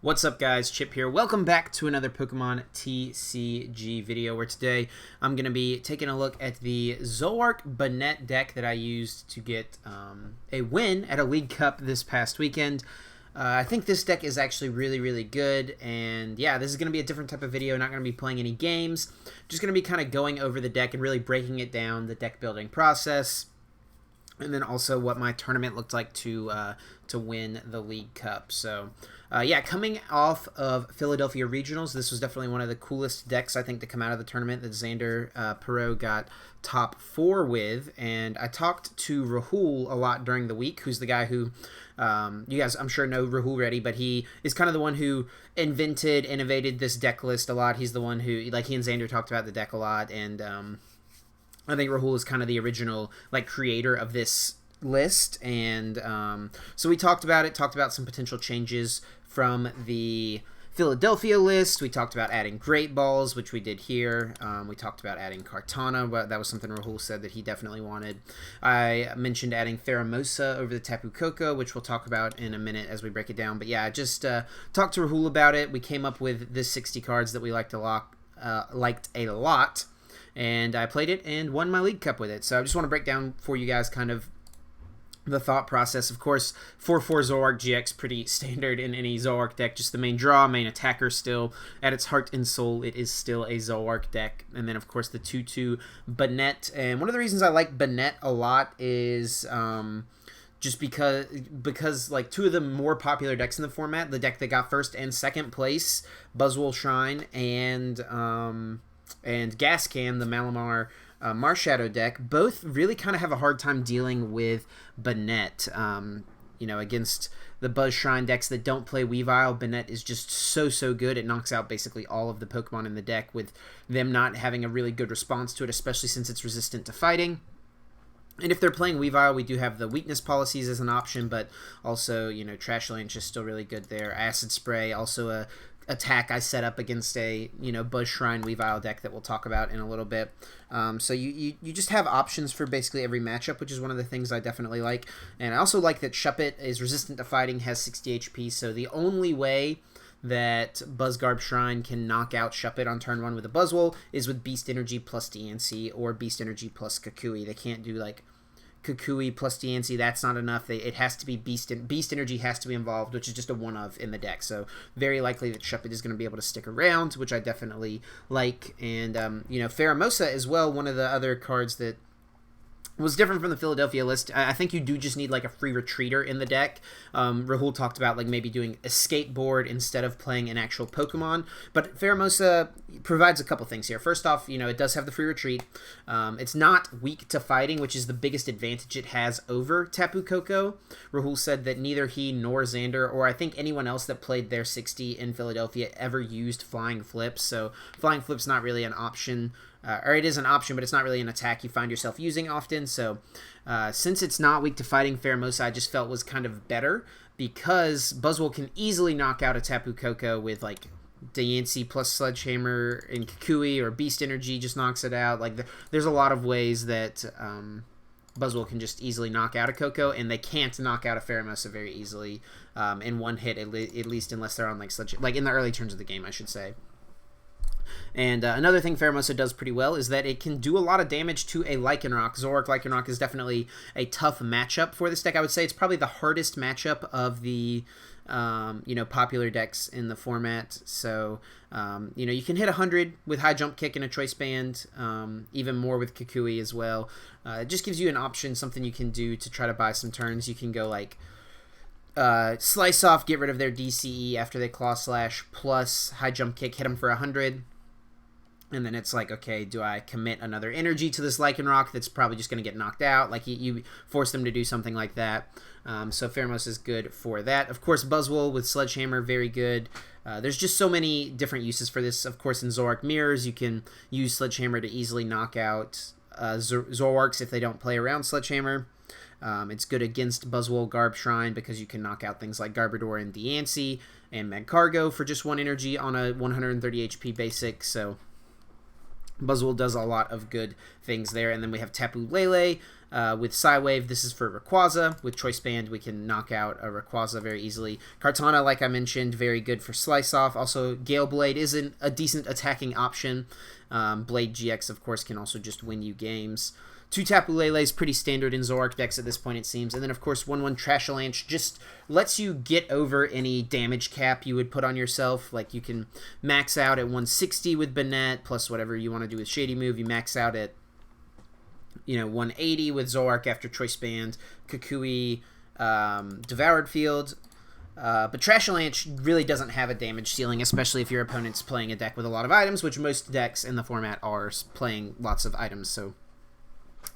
What's up guys, Chip here. Welcome back to another Pokemon TCG video where today I'm going to be taking a look at the Zoroark Banette deck that I used to get a win at a League Cup this past weekend. I think this deck is actually really good, and yeah, this is going to be a different type of video, not going to be playing any games, just going to be kind of going over the deck and really breaking it down, the deck building process, and then also what my tournament looked like to win the League Cup. So yeah, coming off of Philadelphia Regionals, this was definitely one of the coolest decks, I think, to come out of the tournament that Xander Perot got top 4 with. And I talked to Rahul a lot during the week, who's the guy who, you guys I'm sure know Rahul already, but he is kind of the one who innovated this deck list a lot. He's the one who, like, he and Xander talked about the deck a lot, and I think Rahul is kind of the original, like, creator of this list. And so we talked about some potential changes from the Philadelphia list. We talked about adding Great Balls, which we did here. We talked about adding Kartana, but that was something Rahul said that he definitely wanted. I mentioned adding Pheromosa over the Tapu Koko, which we'll talk about in a minute as we break it down. But yeah, just talked to Rahul about it. We came up with this 60 cards that we liked a lot, and I played it and won my League Cup with it. So I just want to break down for you guys kind of the thought process. Of course, 4/4 Zoroark-GX, pretty standard in any Zoroark deck. Just the main draw, main attacker still. At its heart and soul, it is still a Zoroark deck. And then, of course, the 2/2 Banette. And one of the reasons I like Banette a lot is just because like two of the more popular decks in the format, the deck that got first and second place, Buzzwole Shrine and Gascan, the Malamar Marshadow deck, both really kind of have a hard time dealing with Banette. You know, against the Buzz Shrine decks that don't play Weavile, Banette is just so good. It knocks out basically all of the Pokemon in the deck, with them not having a really good response to it, especially since it's resistant to fighting. And if they're playing Weavile, we do have the weakness policies as an option, but also, you know, Trash Lance is still really good there. Acid Spray, also a attack I set up against a, you know, Buzz Shrine Weavile deck that we'll talk about in a little bit. So you just have options for basically every matchup, which is one of the things I definitely like. And I also like that Shuppet is resistant to fighting, has 60 HP, so the only way that Buzzgarb Shrine can knock out Shuppet on turn 1 with a Buzzwole is with Beast Energy plus DNC or Beast Energy plus Kukui. They can't do, like, Kukui plus DNC, that's not enough. It has to be Beast Energy has to be involved, which is just a one-of in the deck. So very likely that Shuppet is going to be able to stick around, which I definitely like. And, you know, Pheromosa as well, one of the other cards that was different from the Philadelphia list. I think you do just need, like, a free retreater in the deck. Rahul talked about, like, maybe doing Escape Board instead of playing an actual Pokemon. But Pheromosa provides a couple things here. First off, you know, it does have the free retreat. It's not weak to fighting, which is the biggest advantage it has over Tapu Koko. Rahul said that neither he nor Xander, or I think anyone else that played their 60 in Philadelphia, ever used Flying Flips. So Flying Flip's not really an option. Or it is an option, but it's not really an attack you find yourself using often. So since it's not weak to fighting, Pheromosa I just felt was kind of better, because Buzzwole can easily knock out a Tapu Koko with, like, Diancie plus Sledgehammer and Kukui, or Beast Energy just knocks it out. Like, there's a lot of ways that Buzzwole can just easily knock out a Koko, and they can't knock out a Pheromosa very easily in one hit, at least unless they're on, like in the early turns of the game, I should say. And another thing Pheromosa does pretty well is that it can do a lot of damage to a Lycanroc. Zoroark Lycanroc is definitely a tough matchup for this deck. I would say it's probably the hardest matchup of the you know, popular decks in the format. So you know, you can hit 100 with High Jump Kick and a Choice Band, even more with Kukui as well. It just gives you an option, something you can do to try to buy some turns. You can go, like, Slice Off, get rid of their DCE after they Claw Slash, plus High Jump Kick, hit them for 100. And then it's like, okay, do I commit another energy to this Lycanroc that's probably just going to get knocked out? Like, you force them to do something like that. So Pheromosa is good for that. Of course, Buzzwole with Sledgehammer, very good. There's just so many different uses for this. Of course, in Zoroark Mirrors, you can use Sledgehammer to easily knock out Zoroarks if they don't play around Sledgehammer. It's good against Buzzwole Garb Shrine because you can knock out things like Garbodor and Diancie and Magcargo for just 1 energy on a 130 HP basic. So Buzzwole does a lot of good things there. And then we have Tapu Lele with Psywave. This is for Rayquaza. With Choice Band, we can knock out a Rayquaza very easily. Kartana, like I mentioned, very good for Slice Off. Also, Gale Blade isn't a decent attacking option. Blade GX, of course, can also just win you games. 2 Tapu Lele is pretty standard in Zoroark decks at this point, it seems. And then, of course, 1/1 Trashalanche just lets you get over any damage cap you would put on yourself. Like, you can max out at 160 with Banette, plus whatever you want to do with Shady Move. You max out at, 180 with Zoroark after Choice Band, Kukui, Devoured Field. But Trashalanche really doesn't have a damage ceiling, especially if your opponent's playing a deck with a lot of items, which most decks in the format are playing lots of items, so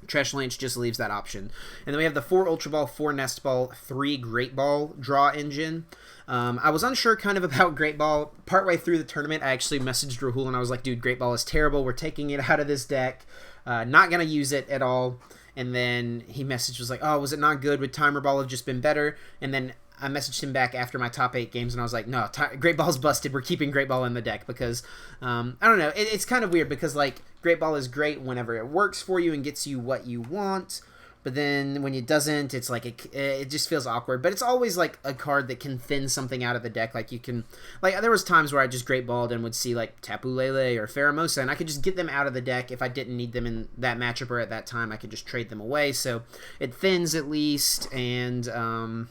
Trashalanche just leaves that option. And then we have the 4 Ultra Ball, 4 Nest Ball, 3 Great Ball draw engine. I was unsure kind of about Great Ball. Partway through the tournament, I actually messaged Rahul and I was like, dude, Great Ball is terrible. We're taking it out of this deck. Not going to use it at all. And then he messaged, was like, oh, was it not good? Would Timer Ball have just been better? And then I messaged him back after my top 8 games, and I was like, no, Great Ball's busted. We're keeping Great Ball in the deck because, I don't know, it's kind of weird because, like, Great Ball is great whenever it works for you and gets you what you want, but then when it doesn't, it's like, it just feels awkward. But it's always, like, a card that can thin something out of the deck. Like, you can, like, there was times where I just Great Balled and would see, like, Tapu Lele or Pheromosa, and I could just get them out of the deck if I didn't need them in that matchup or at that time. I could just trade them away, so it thins at least, and, on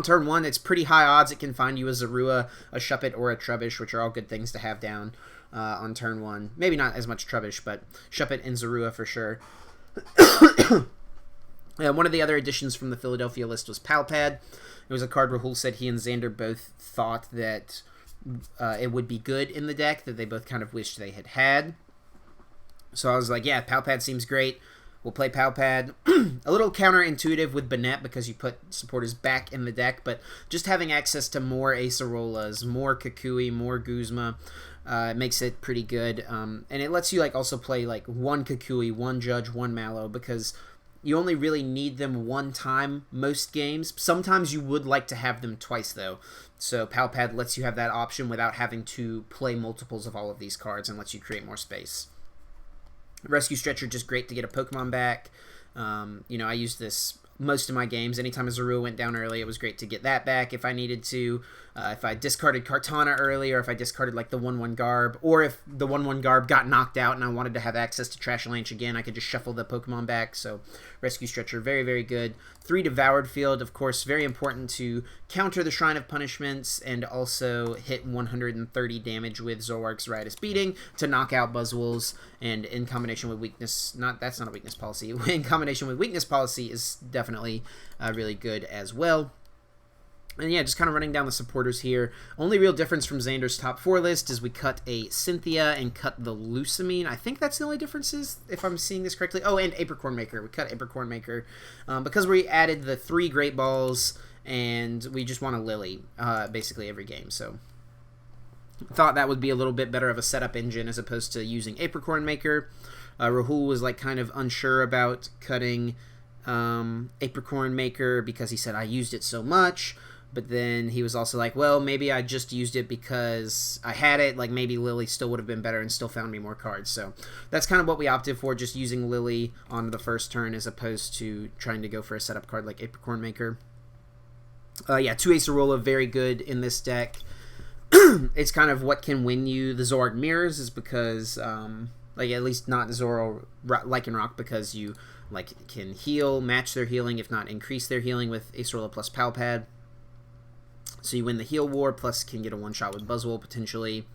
turn 1, it's pretty high odds it can find you a Zorua, a Shuppet, or a Trubbish, which are all good things to have down on turn 1. Maybe not as much Trubbish, but Shuppet and Zorua for sure. One of the other additions from the Philadelphia list was Pal Pad. It was a card Rahul said he and Xander both thought that it would be good in the deck, that they both kind of wished they had. So I was like, yeah, Pal Pad seems great. We'll play Pal Pad. A little counterintuitive with Banette because you put supporters back in the deck, but just having access to more Acerolas, more Kukui, more Guzma, makes it pretty good. And it lets you also play 1 Kukui, 1 Judge, 1 Mallow, because you only really need them 1 time most games. Sometimes you would like to have them twice, though. So Pal Pad lets you have that option without having to play multiples of all of these cards and lets you create more space. Rescue Stretcher, just great to get a Pokemon back. I used this most of my games. Anytime a Zorua went down early, it was great to get that back if I needed to. If I discarded Kartana early, or if I discarded the 1/1 Garb, or if the 1/1 Garb got knocked out and I wanted to have access to Trashalanche again, I could just shuffle the Pokemon back. So Rescue Stretcher, very, very good. 3 Devoured Field, of course, very important to counter the Shrine of Punishments and also hit 130 damage with Zoroark's Riotous Beating to knock out Buzzwoles, and in combination with that's not a Weakness Policy, in combination with Weakness Policy is definitely really good as well. And yeah, just kind of running down the supporters here. Only real difference from Xander's top 4 list is we cut a Cynthia and cut the Lusamine. I think that's the only differences, if I'm seeing this correctly. Oh, and Apricorn Maker. We cut Apricorn Maker because we added the 3 Great Balls, and we just want a Lillie basically every game. So thought that would be a little bit better of a setup engine as opposed to using Apricorn Maker. Rahul was kind of unsure about cutting Apricorn Maker because he said, I used it so much. But then he was also like, well, maybe I just used it because I had it. Maybe Lillie still would have been better and still found me more cards. So that's kind of what we opted for, just using Lillie on the first turn as opposed to trying to go for a setup card like Apricorn Maker. 2 Acerola, very good in this deck. It's kind of what can win you the Zoroark Mirrors is because, at least not Zoro Lycanroc, because you, can heal, match their healing, if not increase their healing with Acerola plus Pal Pad. So you win the heal war, plus can get a one-shot with Buzzwole, potentially.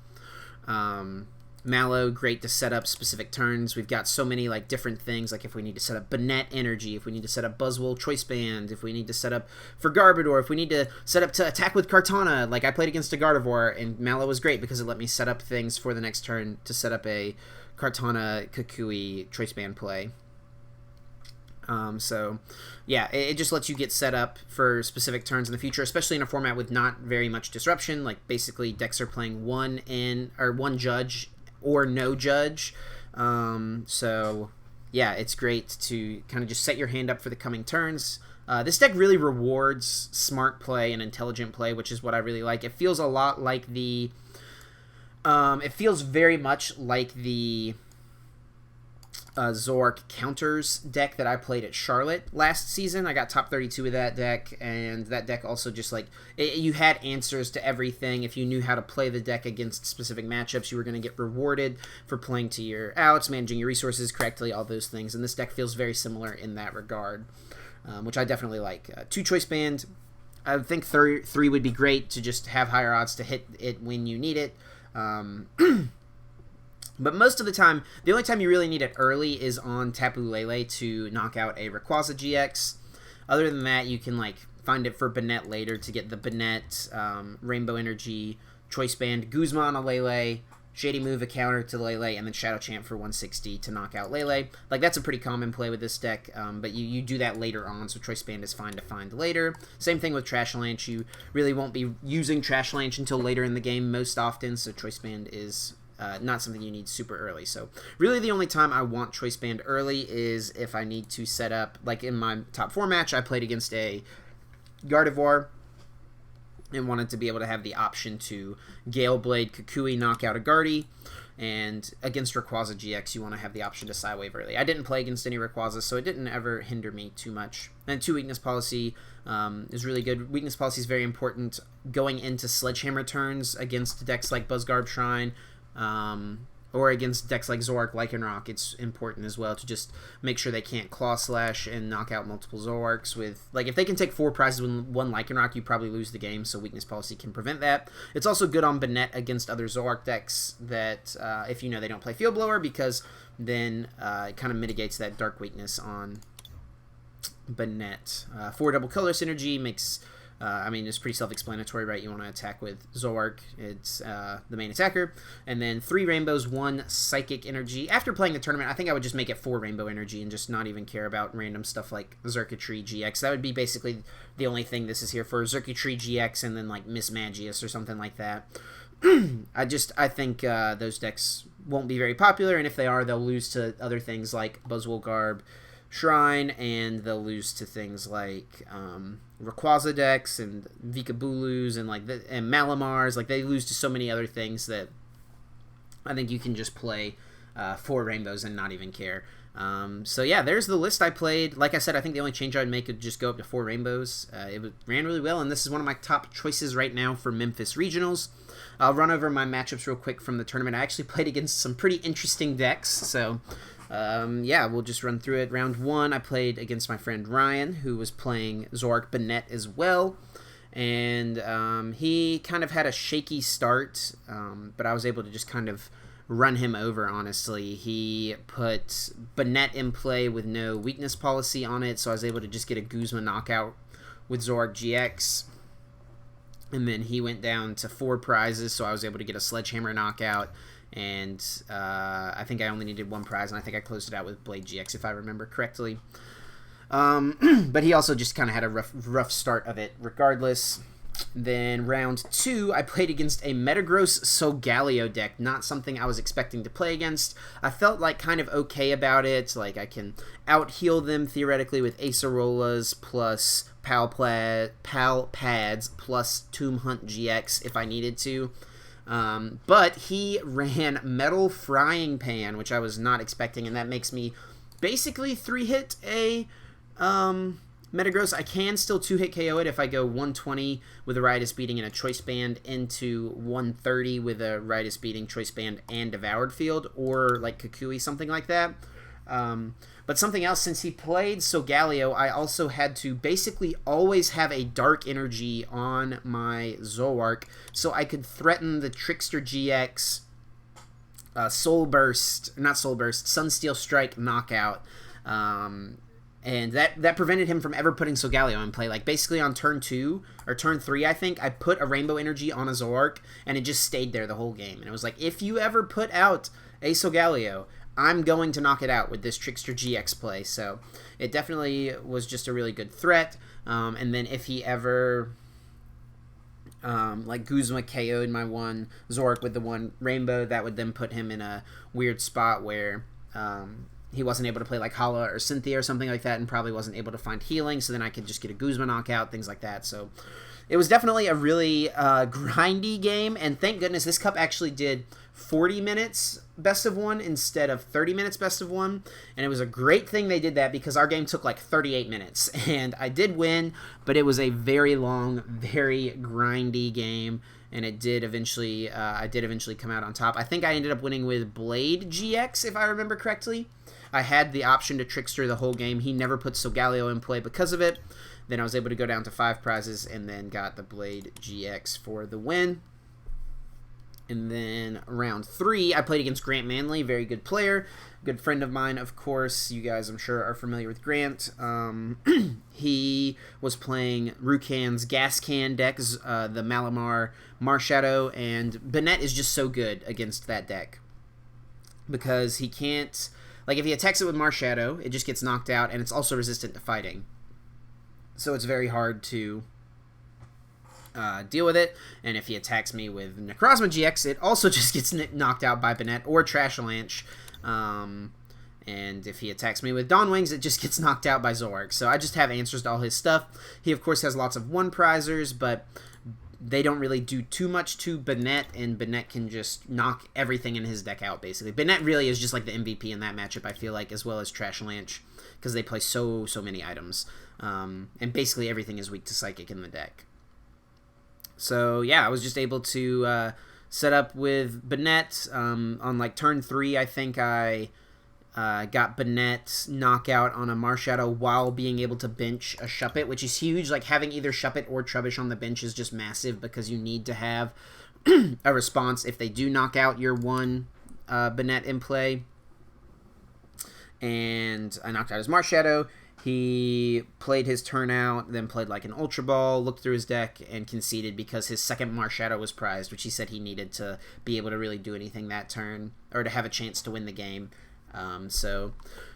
Mallow, great to set up specific turns. We've got so many different things, if we need to set up Banette Energy, if we need to set up Buzzwole Choice Band, if we need to set up for Garbodor, if we need to set up to attack with Kartana. I played against a Gardevoir, and Mallow was great because it let me set up things for the next turn to set up a Kartana Kukui Choice Band play. It just lets you get set up for specific turns in the future, especially in a format with not very much disruption. Basically, decks are playing one Judge or no Judge. It's great to kind of just set your hand up for the coming turns. This deck really rewards smart play and intelligent play, which is what I really like. It feels a lot like the It feels very much like the Zoroark Counters deck that I played at Charlotte last season. I got top 32 with that deck, and that deck also just like, you had answers to everything. If you knew how to play the deck against specific matchups, you were going to get rewarded for playing to your outs, managing your resources correctly, all those things. And this deck feels very similar in that regard, which I definitely like. 2 choice band. I think 3 would be great to just have higher odds to hit it when you need it. But most of the time, the only time you really need it early is on Tapu Lele to knock out a Rayquaza GX. Other than that, you can like find it for Banette later to get the Banette, Rainbow Energy, Choice Band, Guzma on a Lele, Shady Move a counter to Lele, and then Shadow Champ for 160 to knock out Lele. Like, that's a pretty common play with this deck, but you do that later on, so Choice Band is fine to find later. Same thing with Trash Lanch. You really won't be using Trash Lanch until later in the game most often, so Choice Band is not something you need super early. So really the only time I want Choice Band early is if I need to set up, like in my top 4 match, I played against a Gardevoir and wanted to be able to have the option to Gale Blade, Kukui, knock out a Guardy, and against Rayquaza GX, you want to have the option to Psywave early. I didn't play against any Rayquaza, so it didn't ever hinder me too much. And 2 Weakness Policy is really good. Weakness Policy is very important going into Sledgehammer turns against decks like Buzzgarb Shrine, or against decks like Zoroark, Lycanroc. It's important as well to just make sure they can't Claw Slash and knock out multiple Zoroarks with, like, if they can take 4 prizes with 1 Lycanroc, you probably lose the game, so Weakness Policy can prevent that. It's also good on Banette against other Zoroark decks that, if you know they don't play Field Blower, because then it kind of mitigates that dark weakness on Banette. 4 double color synergy makes... I mean, it's pretty self-explanatory, right? You want to attack with Zoroark. It's the main attacker. And then 3 rainbows, 1 psychic energy. After playing the tournament, I think I would just make it 4 rainbow energy and just not even care about random stuff like Xurkitree-GX. That would be basically the only thing this is here for. Xurkitree-GX and then like Miss Magius or something like that. I think those decks won't be very popular, and if they are, they'll lose to other things like Buzzwole Garb Shrine, and they'll lose to things like Rayquaza decks and Vikabulus and and Malamars. Like, they lose to so many other things that I think you can just play 4 rainbows and not even care. So yeah, there's the list I played. Like I said, I think the only change I'd make would just go up to 4 rainbows. It ran really well, and this is one of my top choices right now for Memphis Regionals. I'll run over my matchups real quick from the tournament. I actually played against some pretty interesting decks, so yeah, we'll just run through it. Round 1, I played against my friend Ryan, who was playing Zoroark Banette as well, and he kind of had a shaky start, but I was able to just kind of run him over, honestly. He put Banette in play with no weakness policy on it, so I was able to just get a Guzma knockout with Zoroark-GX. And then he went down to 4 prizes, so I was able to get a Sledgehammer knockout. And I think I only needed 1 prize, and I think I closed it out with Blade GX, if I remember correctly. But he also just kind of had a rough start of it regardless. Then round 2, I played against a Metagross Solgaleo deck, not something I was expecting to play against. I felt like kind of okay about it. Like, I can out-heal them theoretically with Acerolas plus Pal Pads plus Tomb Hunt GX if I needed to. But he ran Metal Frying Pan, which I was not expecting, and that makes me basically 3-hit a Metagross. I can still 2-hit KO it if I go 120 with a Riotous Beating and a Choice Band into 130 with a Riotous Beating, Choice Band, and Devoured Field, or like Kukui, something like that. But something else, since he played Solgaleo, I also had to basically always have a Dark Energy on my Zoroark so I could threaten the Trickster GX Sunsteel Strike knockout. And that prevented him from ever putting Solgaleo in play. Like, basically on turn 2, or turn 3, I think, I put a Rainbow Energy on a Zoroark, and it just stayed there the whole game. And it was like, if you ever put out a Solgaleo, I'm going to knock it out with this Trickster GX play. So it definitely was just a really good threat. And then if he ever... like Guzma KO'd my 1 Zoroark with the 1 Rainbow, that would then put him in a weird spot where... he wasn't able to play like Hala or Cynthia or something like that, and probably wasn't able to find healing, so then I could just get a Guzma knockout, things like that. So it was definitely a really grindy game, and thank goodness this cup actually did 40 minutes best of one instead of 30 minutes best of one, and it was a great thing they did that because our game took like 38 minutes, and I did win, but it was a very long, very grindy game, and it did eventually, I did eventually come out on top. I think I ended up winning with Banette-GX, if I remember correctly. I had the option to Trickster the whole game. He never put Solgaleo in play because of it. Then I was able to go down to 5 prizes and then got the Banette-GX for the win. And then round 3, I played against Grant Manley, very good player, good friend of mine, of course. You guys, I'm sure, are familiar with Grant. He was playing Rukan's Gas Can decks, the Malamar Marshadow, and Banette is just so good against that deck because he can't, like, if he attacks it with Marshadow, it just gets knocked out, and it's also resistant to fighting. So it's very hard to deal with it, and if he attacks me with Necrozma GX, it also just gets knocked out by Banette or Trashalanche, and if he attacks me with Dawn Wings, it just gets knocked out by Zoroark. So I just have answers to all his stuff. He, of course, has lots of 1-prizers, but they don't really do too much to Banette, and Banette can just knock everything in his deck out, basically. Banette really is just like the MVP in that matchup, I feel like, as well as Trashalanche, because they play so many items, and basically everything is weak to Psychic in the deck. So yeah, I was just able to set up with Banette. On like turn 3, I think I got Banette knockout on a Marshadow while being able to bench a Shuppet, which is huge. Like having either Shuppet or Trubbish on the bench is just massive because you need to have a response if they do knock out your one Banette in play. And I knocked out his Marshadow. He played his turn out, then played like an Ultra Ball, looked through his deck, and conceded because his second Marshadow was prized, which he said he needed to be able to really do anything that turn, or to have a chance to win the game. So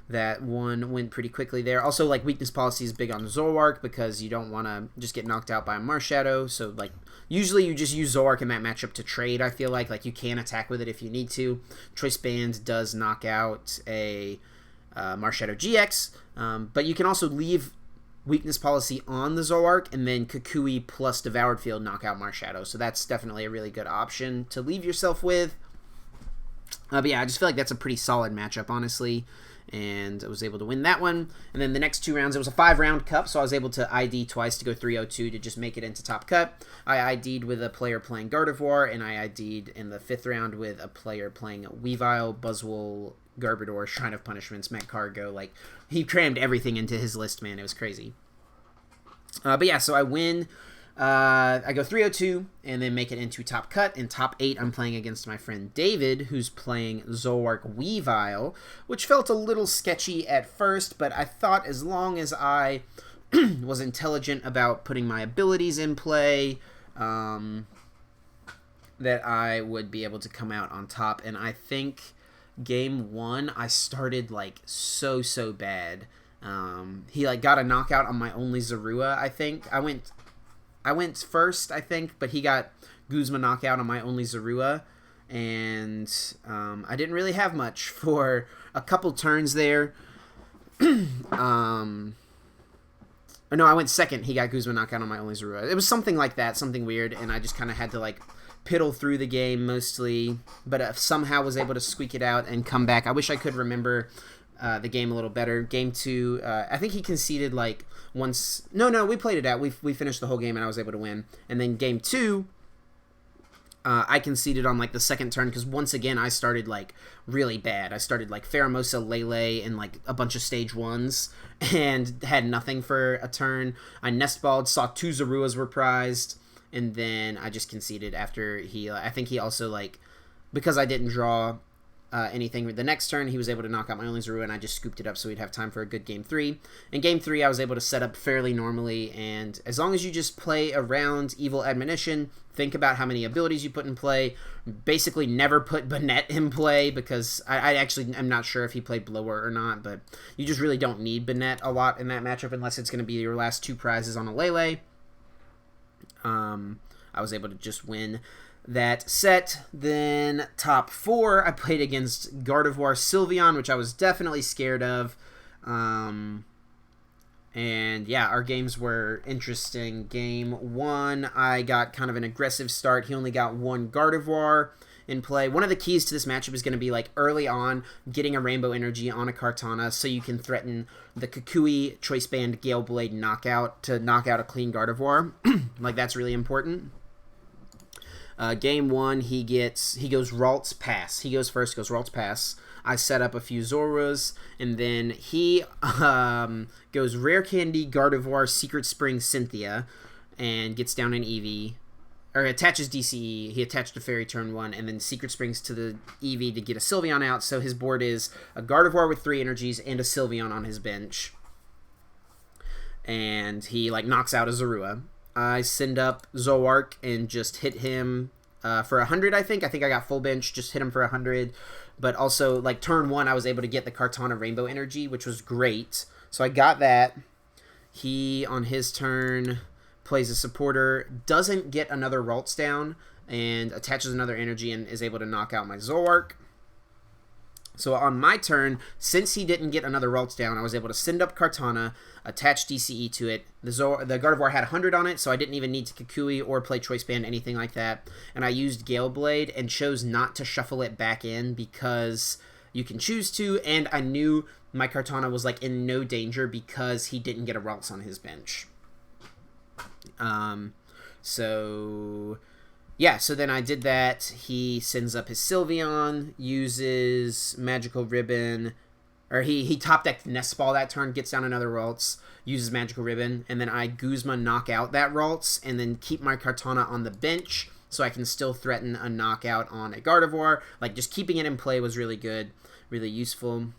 that one went pretty quickly there. Also, like, Weakness Policy is big on Zoroark because you don't want to just get knocked out by a Marshadow. So, like, usually you just use Zoroark in that matchup to trade, I feel like. Like, you can attack with it if you need to. Choice Band does knock out a Marshadow GX, but you can also leave Weakness Policy on the Zoroark and then Kukui plus Devoured Field knock out Marshadow. So that's definitely a really good option to leave yourself with. But yeah, I just feel like that's a pretty solid matchup, honestly, and I was able to win that one. And then the next 2 rounds, it was a 5-round cup, so I was able to ID twice to go 3-0-2 to just make it into top cut. I ID'd with a player playing Gardevoir, and I ID'd in the 5th round with a player playing Weavile, Buzzwole, Garbodor, Shrine of Punishments, Met Cargo. Like, he crammed everything into his list, man. It was crazy. But yeah, so I win. I go 3-0-2 and then make it into top cut. In top 8, I'm playing against my friend David, who's playing Zoroark Weavile, which felt a little sketchy at first, but I thought as long as I was intelligent about putting my abilities in play, that I would be able to come out on top. And I think game 1, I started like so bad. He like got a knockout on my only Zorua, I think. I went first, I think, but he got Guzma knockout on my only Zorua, and I didn't really have much for a couple turns there. No, I went second. He got Guzma knockout on my only Zorua. It was something like that, something weird, and I just kind of had to like piddle through the game mostly, but somehow was able to squeak it out and come back. I wish I could remember the game a little better. Game 2, I think he conceded like once. No, we played it out. We finished the whole game and I was able to win. And then game 2, I conceded on like the second turn because once again I started like really bad. I started like Pheromosa Lele and like a bunch of stage 1s and had nothing for a turn. I nestballed, saw 2 Zoruas were prized, and then I just conceded after he. I think he also like, because I didn't draw anything the next turn, he was able to knock out my only Zorua, and I just scooped it up so we'd have time for a good game 3. In game 3, I was able to set up fairly normally, and as long as you just play around Evil Admonition, think about how many abilities you put in play, basically never put Banette in play, because I actually am not sure if he played Blower or not, but you just really don't need Banette a lot in that matchup unless it's going to be your last 2 prizes on a Lele. I was able to just win that set. Then top 4, I played against Gardevoir Sylveon, which I was definitely scared of. And yeah, our games were interesting. Game 1, I got kind of an aggressive start. He only got 1 Gardevoir in play. One of the keys to this matchup is going to be like early on getting a Rainbow Energy on a Kartana so you can threaten the Kukui Choice Band Gale Blade knockout to knock out a clean Gardevoir. Like, that's really important. Game 1, he goes Ralts Pass. He goes first, goes Ralts Pass. I set up a few Zoruas, and then he goes Rare Candy, Gardevoir, Secret Spring, Cynthia, and gets down an Eevee. Or attaches DCE, he attached a Fairy turn 1, and then Secret Springs to the Eevee to get a Sylveon out, so his board is a Gardevoir with 3 energies and a Sylveon on his bench. And he, like, knocks out a Zorua. I send up Zoroark and just hit him for 100, I think. I think I got full bench, just hit him for 100. But also, like, turn 1, I was able to get the Kartana Rainbow Energy, which was great. So I got that. He, on his turn, plays a supporter, doesn't get another Ralts down, and attaches another energy and is able to knock out my Zoroark. So on my turn, since he didn't get another Ralts down, I was able to send up Kartana, attach DCE to it. The Gardevoir had 100 on it, so I didn't even need to Kukui or play Choice Band, anything like that. And I used Gale Blade and chose not to shuffle it back in because you can choose to, and I knew my Kartana was like in no danger because he didn't get a Ralts on his bench. So yeah, so then I did that. He sends up his Sylveon, uses Magical Ribbon, or he top decked Nest Ball that turn, gets down another Ralts, uses Magical Ribbon, and then I Guzma knock out that Ralts, and then keep my Kartana on the bench so I can still threaten a knockout on a Gardevoir. Like, just keeping it in play was really good, really useful.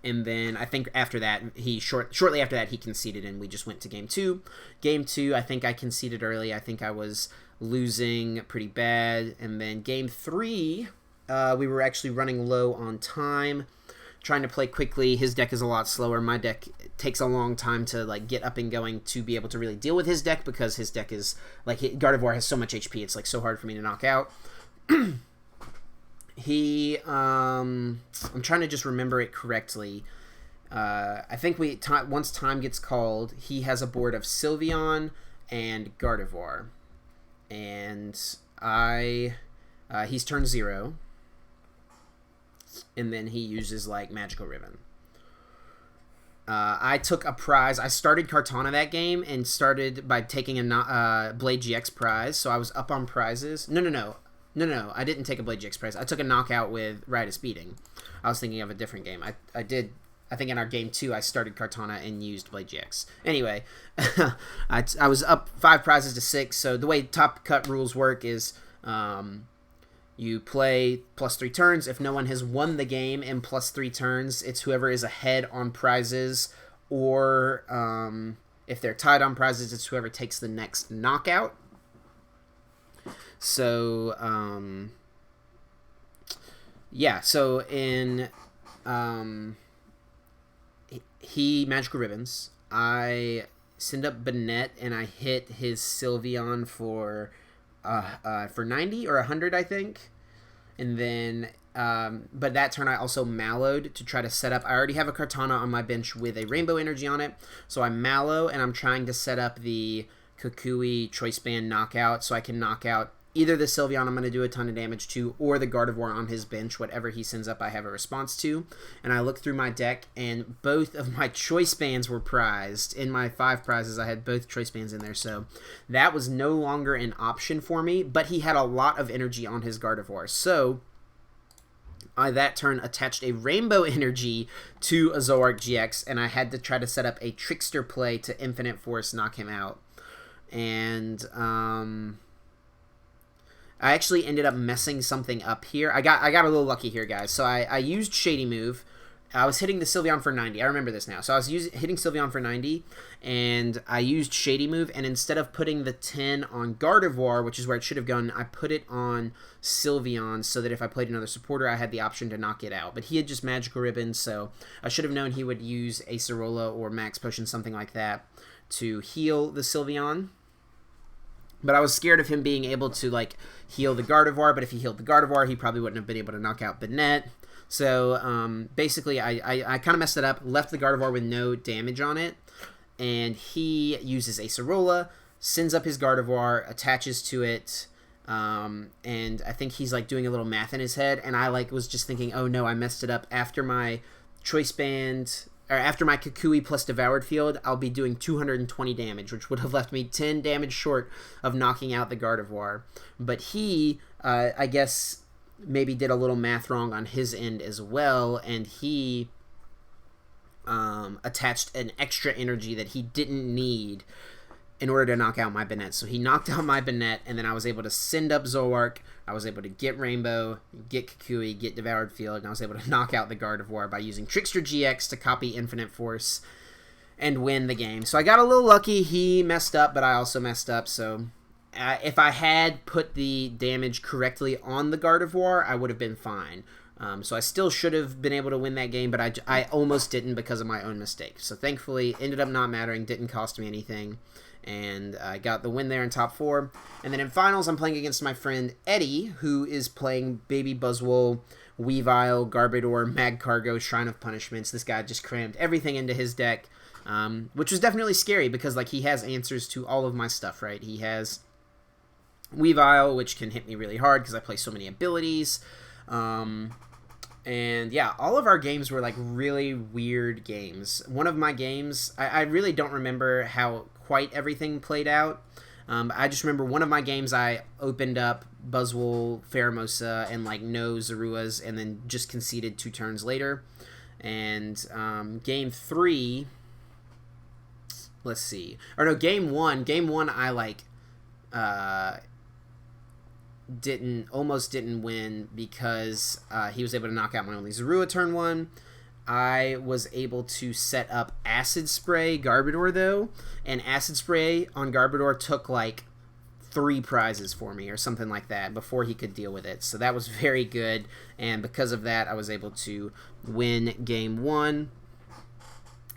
And then I think after that, shortly after that, he conceded, and we just went to Game 2. Game 2, I think I conceded early. I think I was losing pretty bad. And then Game 3, we were actually running low on time, trying to play quickly. His deck is a lot slower. My deck takes a long time to like get up and going to be able to really deal with his deck because his deck is like Gardevoir has so much HP. It's like so hard for me to knock out. He, I'm trying to just remember it correctly. I think once time gets called, he has a board of Sylveon and Gardevoir. And he's turn 0. And then he uses, like, Magical Ribbon. I took a prize. I started Kartana that game and started by taking a Blade-GX prize. So I was up on prizes. No, I didn't take a Blade-GX prize. I took a knockout with Ride of Speeding. I was thinking of a different game. I think in our game 2, I started Kartana and used Blade-GX. Anyway, I was up 5 prizes to 6. So the way Top Cut rules work is you play +3 turns. If no one has won the game in +3 turns, it's whoever is ahead on prizes. Or if they're tied on prizes, it's whoever takes the next knockout. So, yeah, so in, he Magical Ribbons. I send up Banette, and I hit his Sylveon for 90 or 100, I think. And then, but that turn I also Mallowed to try to set up. I already have a Kartana on my bench with a Rainbow Energy on it. So I Mallow, and I'm trying to set up the Kukui Choice Band knockout so I can knock out either the Sylveon I'm going to do a ton of damage to, or the Gardevoir on his bench. Whatever he sends up, I have a response to. And I look through my deck, and both of my Choice Bands were prized. In my 5 prizes, I had both Choice Bands in there, so that was no longer an option for me, but he had a lot of energy on his Gardevoir. So I, that turn, attached a Rainbow Energy to a Zoroark-GX, and I had to try to set up a Trickster play to Infinite Force knock him out. And, I actually ended up messing something up here. I got a little lucky here, guys. So I used Shady Move. I was hitting the Sylveon for 90. I remember this now. So I was hitting Sylveon for 90, and I used Shady Move, and instead of putting the 10 on Gardevoir, which is where it should have gone, I put it on Sylveon so that if I played another supporter, I had the option to knock it out. But he had just Magical Ribbon, so I should have known he would use Acerola or Max Potion, something like that, to heal the Sylveon. But I was scared of him being able to, like, heal the Gardevoir, but if he healed the Gardevoir, he probably wouldn't have been able to knock out Banette. So, basically, I kind of messed it up, left the Gardevoir with no damage on it, and he uses Acerola, sends up his Gardevoir, attaches to it, and I think he's, like, doing a little math in his head, and I, like, was just thinking, oh, no, I messed it up. After my Choice Band... or after my Kukui plus Devoured Field, I'll be doing 220 damage, which would have left me 10 damage short of knocking out the Gardevoir. But he, I guess, maybe did a little math wrong on his end as well, and he attached an extra energy that he didn't need in order to knock out my Banette. So he knocked out my Banette, and then I was able to send up Zoroark. I was able to get Rainbow, get Kukui, get Devoured Field, and I was able to knock out the Gardevoir by using Trickster GX to copy Infinite Force and win the game. So I got a little lucky. He messed up, but I also messed up. So if I had put the damage correctly on the Gardevoir, I would have been fine. So I still should have been able to win that game, but I almost didn't because of my own mistake. So thankfully, ended up not mattering, didn't cost me anything. And I got the win there in top 4. And then in finals, I'm playing against my friend Eddie, who is playing Baby Buzzwole, Weavile, Garbodor, Magcargo, Shrine of Punishments. This guy just crammed everything into his deck, which was definitely scary because, like, he has answers to all of my stuff, right? He has Weavile, which can hit me really hard because I play so many abilities. And yeah, all of our games were, like, really weird games. One of my games, I really don't remember how quite everything played out. I just remember one of my games I opened up Buzzwole, Pheromosa, and, like, no Zoruas, and then just conceded 2 turns later. And game 3, let's see. Or no, game 1 I, like, almost didn't win because he was able to knock out my only Zorua turn 1. I was able to set up Acid Spray Garbodor, though, and Acid Spray on Garbodor took, like, 3 prizes for me or something like that before he could deal with it. So that was very good, and because of that, I was able to win game 1.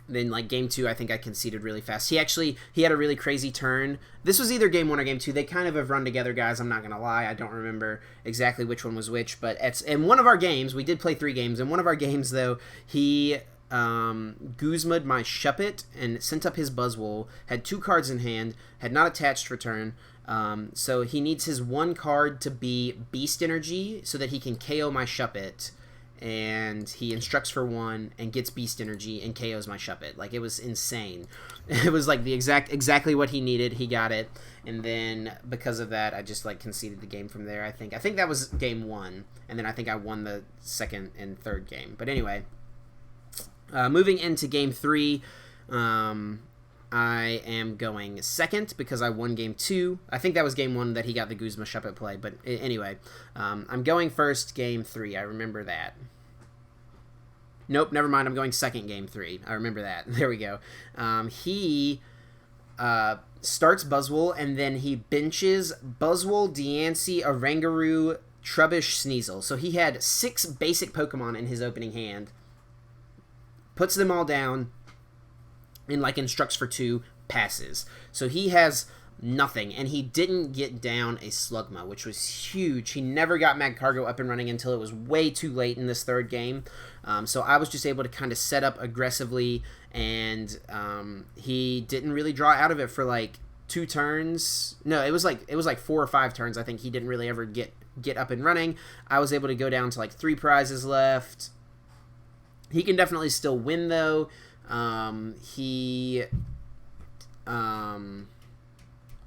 Then, like, game 2, I think I conceded really fast. He had a really crazy turn. This was either game 1 or game 2. They kind of have run together, guys. I'm not going to lie. I don't remember exactly which one was which. But in one of our games, we did play 3 games. In one of our games, though, he Guzma'd my Shuppet and sent up his Buzzwole, had 2 cards in hand, had not attached for turn. So he needs his 1 card to be Beast Energy so that he can KO my Shuppet. And he instructs for 1 and gets Beast Energy and KOs my Shuppet. Like, it was insane. It was like the exactly what he needed. He got it, and then because of that, I just, like, conceded the game from there. I think that was game 1, and then I think I won the 2nd and 3rd game. But anyway, moving into game 3, I am going 2nd because I won game 2. I think that was game 1 that he got the Guzma Shuppet play. But anyway, I'm going 1st game 3. I remember that. Nope, never mind. I'm going 2nd game 3. I remember that. There we go. He starts Buzzwole, and then he benches Buzzwole, Diancie, Oranguru, Trubbish, Sneasel. So he had 6 basic Pokemon in his opening hand. Puts them all down. And, like, instructs for 2, passes. So he has nothing, and he didn't get down a Slugma, which was huge. He never got Magcargo up and running until it was way too late in this 3rd game. So I was just able to kind of set up aggressively, and he didn't really draw out of it for, like, 2 turns. No, it was like 4 or 5 turns. I think he didn't really ever get up and running. I was able to go down to, like, 3 prizes left. He can definitely still win, though. He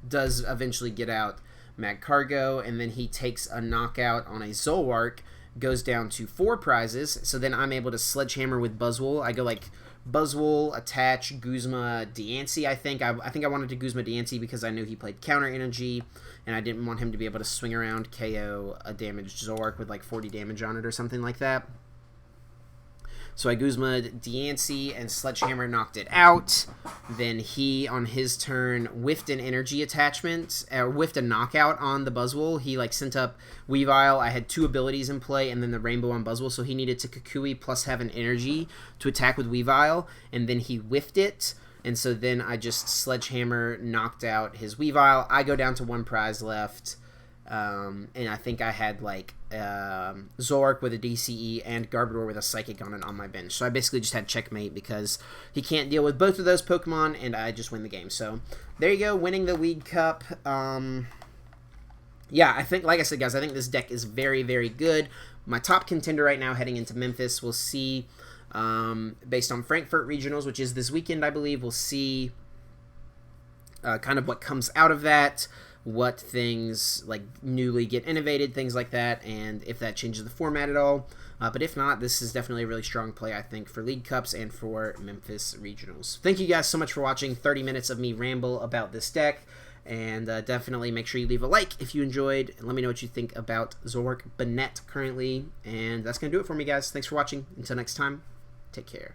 does eventually get out Magcargo, and then he takes a knockout on a Zoroark, goes down to 4 prizes, so then I'm able to Sledgehammer with Buzzwole. I go, like, Buzzwole, attach, Guzma, Diancie, I think. I think I wanted to Guzma Diancie because I knew he played Counter Energy, and I didn't want him to be able to swing around, KO a damaged Zoroark with, like, 40 damage on it or something like that. So I Guzma'd Diancie and Sledgehammer knocked it out. Then he, on his turn, whiffed an energy attachment, or whiffed a knockout on the Buzzwole. He, like, sent up Weavile. I had 2 abilities in play, and then the Rainbow on Buzzwole, so he needed to Kukui plus have an energy to attack with Weavile, and then he whiffed it. And so then I just Sledgehammer knocked out his Weavile. I go down to 1 prize left. And I think I had like Zoroark with a DCE and Garbodor with a Psychic on my bench. So I basically just had checkmate because he can't deal with both of those Pokemon, and I just win the game. So there you go, winning the League Cup. Yeah, I think, like I said, guys, I think this deck is very, very good. My top contender right now heading into Memphis. We'll see, based on Frankfurt Regionals, which is this weekend, I believe. We'll see kind of what comes out of that, what things like newly get innovated, things like that, and if that changes the format at all. But if not, this is definitely a really strong play, I think, for League Cups and for Memphis Regionals. Thank you guys so much for watching 30 minutes of me ramble about this deck. And definitely make sure you leave a like if you enjoyed. And let me know what you think about Zoroark Banette currently. And that's going to do it for me, guys. Thanks for watching. Until next time, take care.